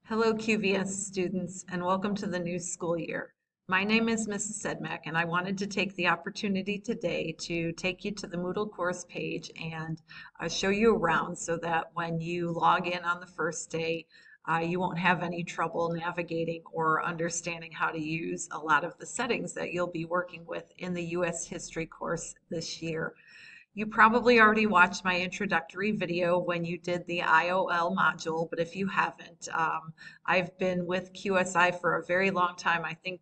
Hello, QVS students, and welcome to the new school year. My name is Mrs. Sedmak, and I wanted to take the opportunity today to take you to the Moodle course page and show you around so that when you log in on the first day, you won't have any trouble navigating or understanding how to use a lot of the settings that you'll be working with in the U.S. History course this year. You probably already watched my introductory video when you did the IOL module, but if you haven't, I've been with QSI for a very long time. I think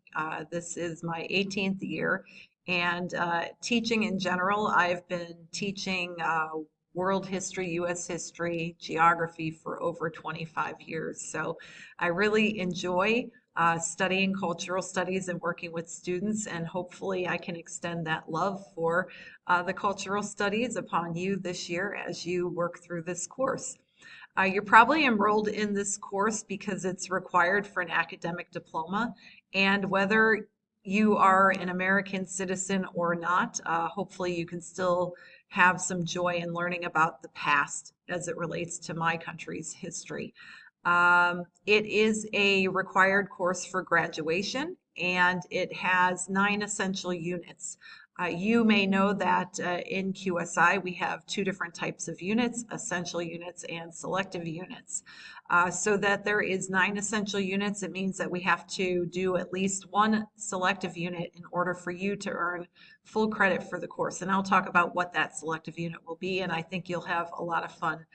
this is my 18th year. And teaching in general, I've been teaching world history, U.S. history, geography for over 25 years. So I really enjoy studying cultural studies and working with students, and hopefully I can extend that love for the cultural studies upon you this year as you work through this course. You're probably enrolled in this course because it's required for an academic diploma, and whether you are an American citizen or not, hopefully you can still have some joy in learning about the past as it relates to my country's history. It is a required course for graduation, and it has 9 essential units. You may know that in QSI we have 2 different types of units, essential units and selective units. So that there is 9 essential units, it means that we have to do at least 1 selective unit in order for you to earn full credit for the course. And I'll talk about what that selective unit will be, and I think you'll have a lot of fun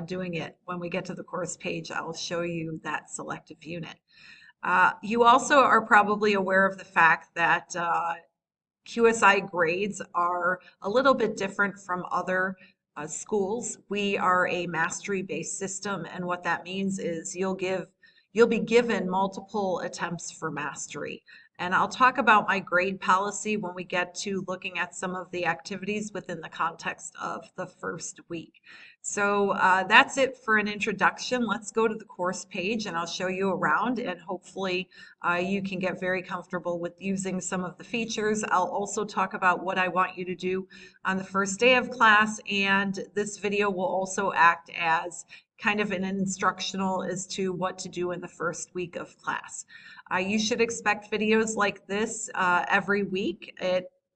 doing it. When we get to the course page, I'll show you that selective unit. You also are probably aware of the fact that QSI grades are a little bit different from other schools. We are a mastery-based system, and what that means is you'll be given multiple attempts for mastery. And I'll talk about my grade policy when we get to looking at some of the activities within the context of the first week. So that's it for an introduction. Let's go to the course page and I'll show you around, and hopefully you can get very comfortable with using some of the features. I'll also talk about what I want you to do on the first day of class, and this video will also act as kind of an instructional as to what to do in the first week of class. You should expect videos like this every week.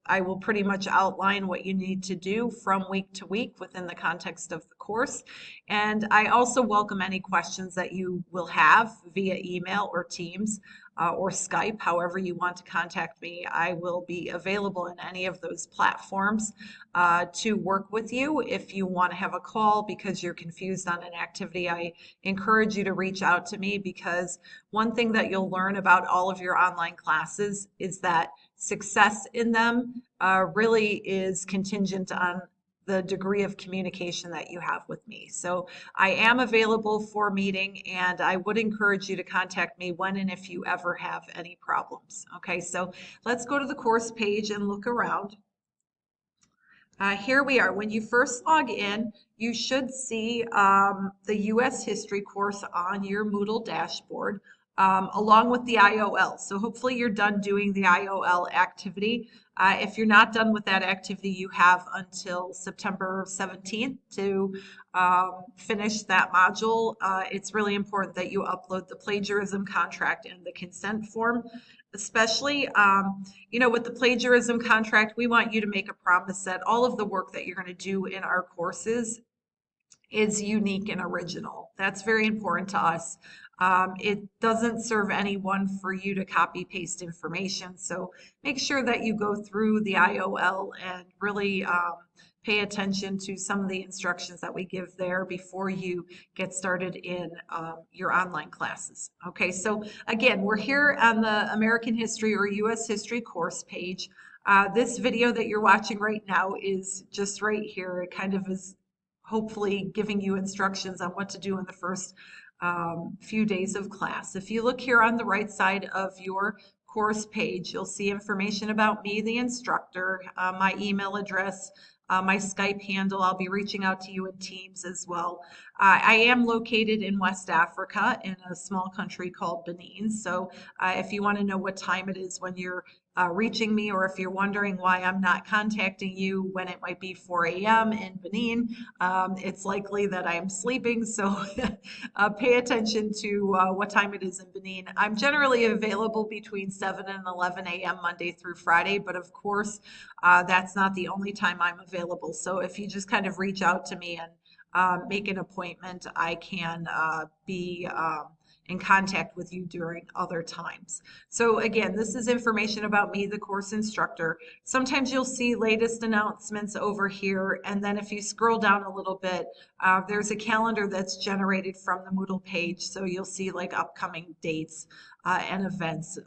I will pretty much outline what you need to do from week to week within the context of the course. And I also welcome any questions that you will have via email or Teams or Skype, however you want to contact me. I will be available in any of those platforms to work with you. If you want to have a call because you're confused on an activity, I encourage you to reach out to me, because one thing that you'll learn about all of your online classes is that success in them really is contingent on the degree of communication that you have with me. So I am available for meeting, and I would encourage you to contact me when and if you ever have any problems. Okay, so let's go to the course page and look around. Here we are. When you first log in, you should see the U.S. History course on your Moodle dashboard, along with the IOL. So hopefully you're done doing the IOL activity. If you're not done with that activity, you have until September 17th to finish that module. It's really important that you upload the plagiarism contract and the consent form. Especially, with the plagiarism contract, we want you to make a promise that all of the work that you're going to do in our courses is unique and original. That's very important to us. It doesn't serve anyone for you to copy paste information. So make sure that you go through the IOL and really pay attention to some of the instructions that we give there before you get started in your online classes. Okay, so again, we're here on the American History or U.S. History course page. This video that you're watching right now is just right here. It kind of is hopefully giving you instructions on what to do in the first few days of class. If you look here on the right side of your course page, you'll see information about me, the instructor, my email address, my Skype handle. I'll be reaching out to you in Teams as well. I am located in West Africa in a small country called Benin. So if you want to know what time it is when you're reaching me, or if you're wondering why I'm not contacting you when it might be 4 a.m. in Benin, it's likely that I'm sleeping. So pay attention to what time it is in Benin. I'm generally available between 7 and 11 a.m. Monday through Friday, but of course, that's not the only time I'm available. So if you just kind of reach out to me and make an appointment, I can be in contact with you during other times. So again, this is information about me, the course instructor. Sometimes you'll see latest announcements over here, and then if you scroll down a little bit, there's a calendar that's generated from the Moodle page. So you'll see like upcoming dates and events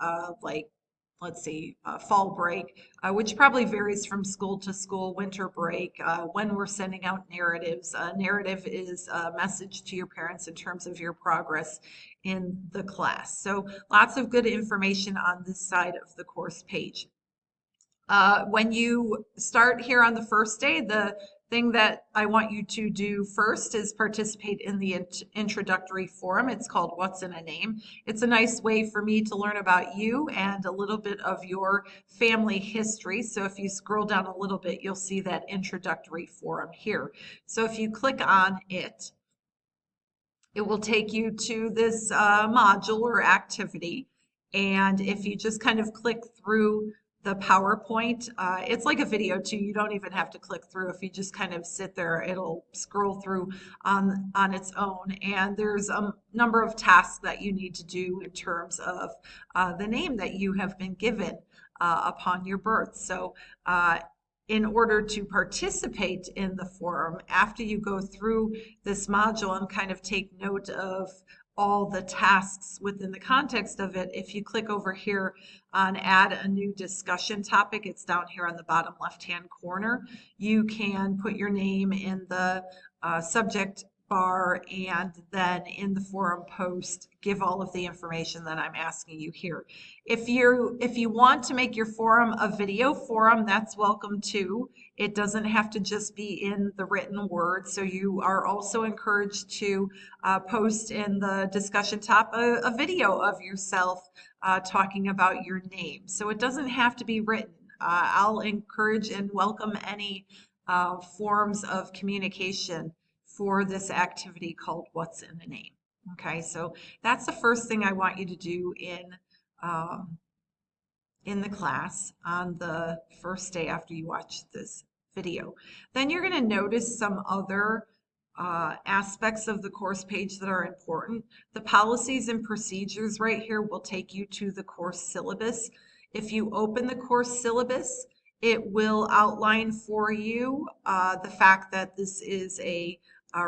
like, let's see, fall break, which probably varies from school to school, winter break, when we're sending out narratives. Narrative is a message to your parents in terms of your progress in the class. So lots of good information on this side of the course page. When you start here on the first day, the thing that I want you to do first is participate in the introductory forum. It's called What's in a Name. It's a nice way for me to learn about you and a little bit of your family history. So if you scroll down a little bit, you'll see that introductory forum here. So if you click on it, it will take you to this module or activity. And if you just kind of click through the PowerPoint, it's like a video too. You don't even have to click through. If you just kind of sit there, it'll scroll through on its own. And there's a number of tasks that you need to do in terms of the name that you have been given upon your birth. So in order to participate in the forum, after you go through this module and kind of take note of all the tasks within the context of it, if you click over here on add a new discussion topic, it's down here on the bottom left-hand corner, you can put your name in the subject bar and then in the forum post give all of the information that I'm asking you here. If you want to make your forum a video forum, that's welcome too. It doesn't have to just be in the written word. So you are also encouraged to post in the discussion top a video of yourself talking about your name. So it doesn't have to be written. I'll encourage and welcome any forms of communication for this activity called What's in a Name. Okay, so that's the first thing I want you to do in the class on the first day after you watch this video. Then you're going to notice some other aspects of the course page that are important. The policies and procedures right here will take you to the course syllabus. If you open the course syllabus, it will outline for you the fact that this is a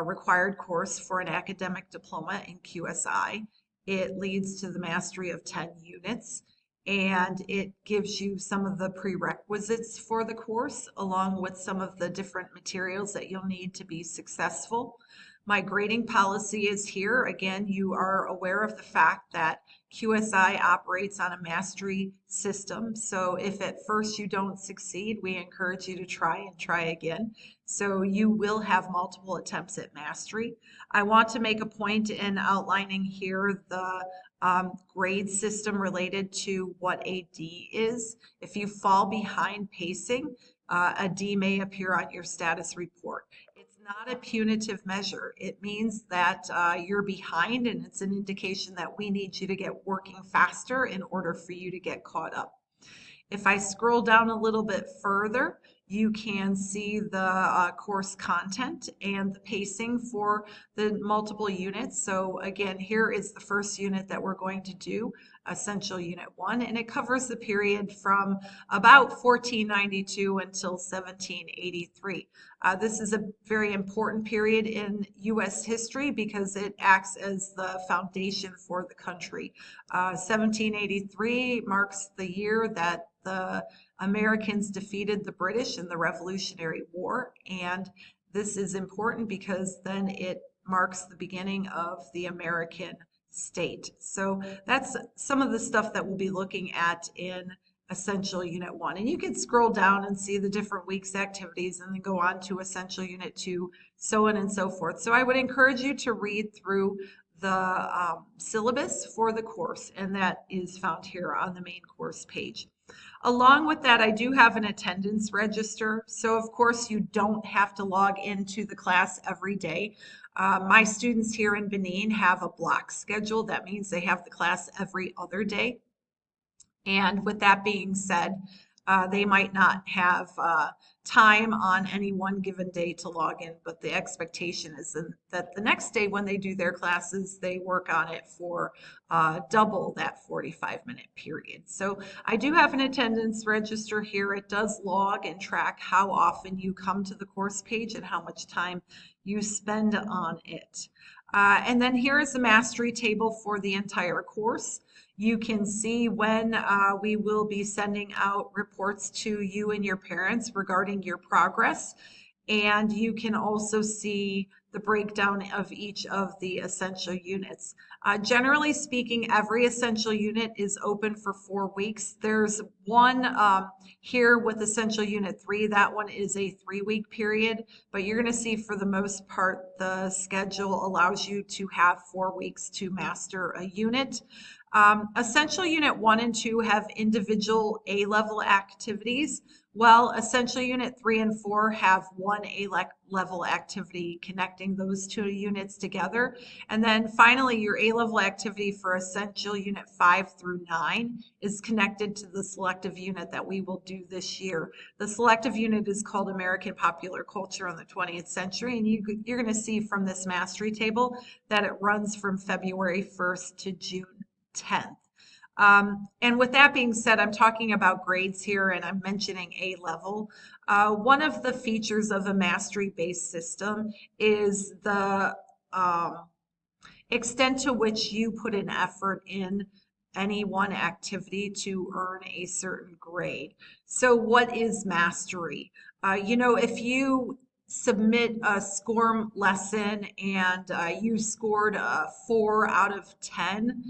required course for an academic diploma in QSI. It leads to the mastery of 10 units, and it gives you some of the prerequisites for the course along with some of the different materials that you'll need to be successful. My grading policy is here. Again, you are aware of the fact that QSI operates on a mastery system. So if at first you don't succeed, we encourage you to try and try again. So you will have multiple attempts at mastery. I want to make a point in outlining here the grade system related to what a D is. If you fall behind pacing, a D may appear on your status report. It's not a punitive measure. It means that you're behind, and it's an indication that we need you to get working faster in order for you to get caught up. If I scroll down a little bit further, you can see the course content and the pacing for the multiple units. So again, here is the first unit that we're going to do, Essential Unit 1, and it covers the period from about 1492 until 1783. This is a very important period in U.S. history because it acts as the foundation for the country. 1783 marks the year that the Americans defeated the British in the Revolutionary War, and this is important because then it marks the beginning of the American state. So that's some of the stuff that we'll be looking at in Essential Unit 1. And you can scroll down and see the different week's activities and then go on to Essential Unit 2, so on and so forth. So I would encourage you to read through the syllabus for the course, and that is found here on the main course page. Along with that, I do have an attendance register. So of course you don't have to log into the class every day. My students here in Benin have a block schedule. That means they have the class every other day. And with that being said, they might not have time on any one given day to log in, but the expectation is that the next day when they do their classes, they work on it for double that 45-minute period. So I do have an attendance register here. It does log and track how often you come to the course page and how much time you spend on it. And then here is the mastery table for the entire course. You can see when we will be sending out reports to you and your parents regarding your progress. And you can also see the breakdown of each of the essential units. Generally speaking, every essential unit is open for 4 weeks. There's one here with essential unit 3. That one is a 3-week period, but you're going to see for the most part, the schedule allows you to have 4 weeks to master a unit. Essential Unit 1 and 2 have individual A-level activities, while Essential Unit 3 and 4 have one A-level activity connecting those two units together. And then finally, your A-level activity for Essential Unit 5 through 9 is connected to the selective unit that we will do this year. The selective unit is called American Popular Culture in the 20th Century, and you're going to see from this mastery table that it runs from February 1st to June 10th. And with that being said, I'm talking about grades here and I'm mentioning A level. One of the features of a mastery-based system is the extent to which you put an effort in any one activity to earn a certain grade. So what is mastery? If you submit a SCORM lesson and you scored a 4 out of 10,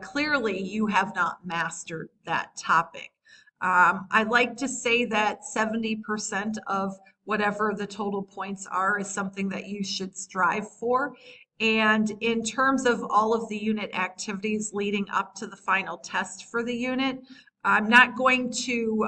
clearly you have not mastered that topic. I like to say that 70% of whatever the total points are is something that you should strive for. And in terms of all of the unit activities leading up to the final test for the unit, I'm not going to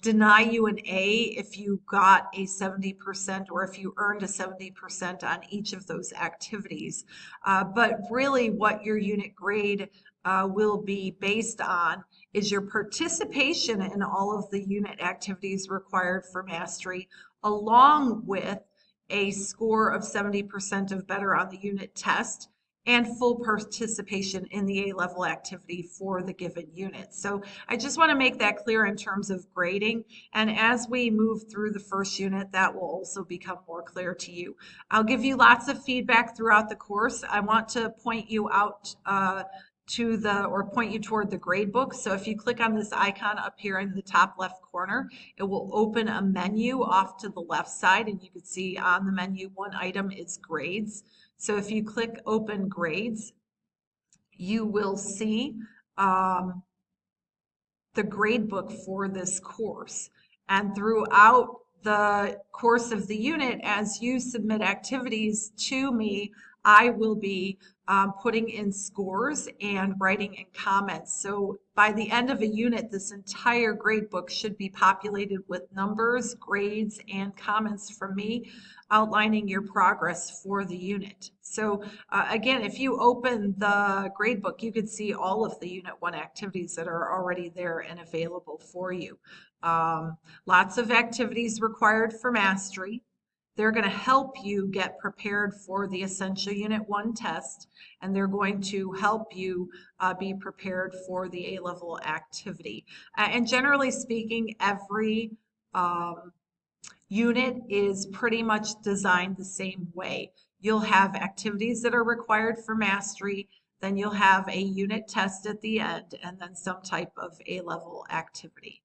deny you an A if you got a 70% or if you earned a 70% on each of those activities. But really what your unit grade will be based on is your participation in all of the unit activities required for mastery, along with a score of 70% of better on the unit test and full participation in the A-level activity for the given unit. So I just want to make that clear in terms of grading. And as we move through the first unit, that will also become more clear to you. I'll give you lots of feedback throughout the course. I want to point you out point you toward the gradebook. So if you click on this icon up here in the top left corner, it will open a menu off to the left side, and you can see on the menu one item is grades. So if you click open grades, you will see the gradebook for this course. And throughout the course of the unit, as you submit activities to me, I will be putting in scores and writing in comments. So by the end of a unit, this entire gradebook should be populated with numbers, grades, and comments from me outlining your progress for the unit. So again, if you open the gradebook, you can see all of the Unit 1 activities that are already there and available for you. Lots of activities required for mastery. They're going to help you get prepared for the Essential Unit 1 test, and they're going to help you be prepared for the A-level activity. And generally speaking, every unit is pretty much designed the same way. You'll have activities that are required for mastery, then you'll have a unit test at the end, and then some type of A-level activity.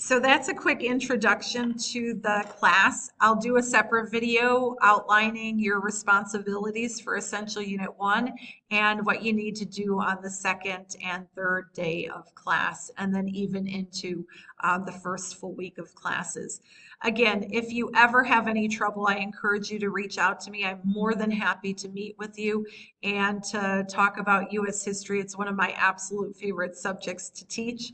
So that's a quick introduction to the class. I'll do a separate video outlining your responsibilities for Essential Unit 1 and what you need to do on the second and third day of class, and then even into the first full week of classes. Again, if you ever have any trouble, I encourage you to reach out to me. I'm more than happy to meet with you and to talk about U.S. history. It's one of my absolute favorite subjects to teach.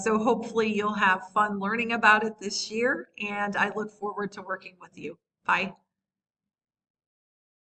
So hopefully you'll have fun learning about it this year, and I look forward to working with you. Bye.